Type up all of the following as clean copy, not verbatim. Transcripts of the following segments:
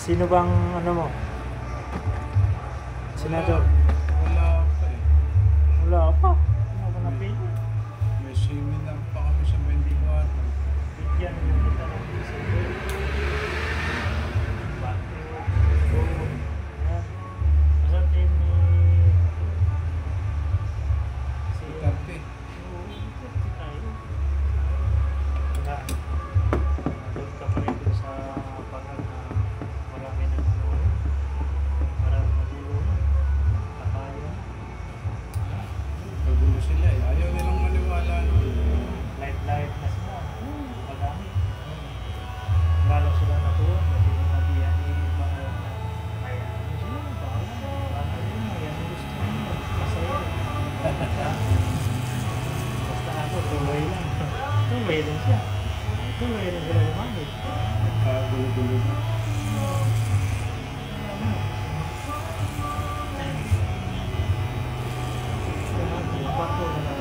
Sino bang ano mo? Senador? Wala pa eh. Wala pa. Wala pa napili. May seminar pa kami sa 24. Bigyan mo kita ng December. Masa team ni si Duterte. tayo. Wala. Doon ka pa rin dun sa pangal na marami ng ano. Marami matulungan. Kakaya. Kagulo sila eh. Ayaw nilang maniwala nun. Light na sila. Madami. Lalo sila natuwa. Kasi nabihan ni mga kaya ano sila. Baka yun. Yan ang gusto nila. Masaya. Basta ako, tuloy lang. Tuloy rin siya. Tuloy rin sila lumamit. Kagulo-gulo na. Bato na lang.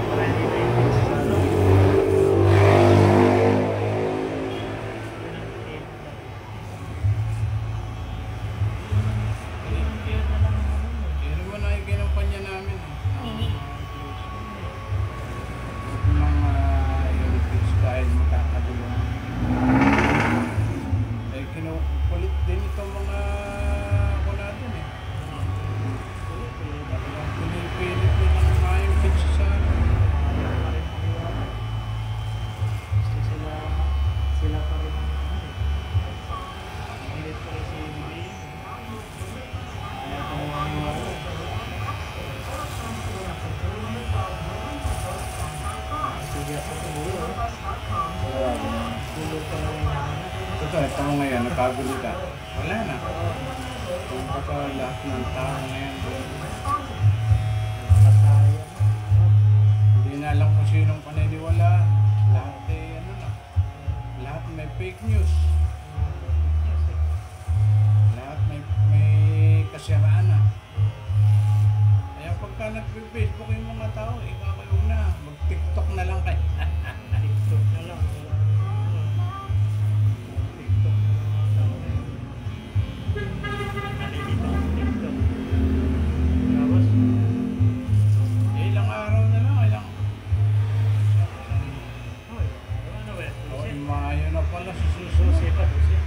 Para hindi na yung sa ano. Yan naman ay kinampanya namin eh. Mga Olympics dahil magkakagulo. Eh kinukulit din itong mga ako natin eh. Talagang pinipilit nila ng mayong pizza sa Gusto sila pa rin ang ano eh. Pilit pa rin si Bibi. Kaya kung ano sige sa tulo. Tulo pa rin namin. ito mo ngayon, nakagulo ka. Wala na. Kung baka lahat ng tao ngayon, Nakasaya. hindi na alam kung sinong paniniwala. Lahat eh, ano na. Lahat may fake news. Lahat may kasiraan na. Kaya pagka nag-Facebook yung mga tao, ikakayo na. Mag-TikTok na lang kayo. TikTok na lang. TikTok. Nalilito ang TikTok. Tapos, Ilang araw na lang, oy, ano ba? Oh, Mayo na pala sa susunod. Susi pa, susi.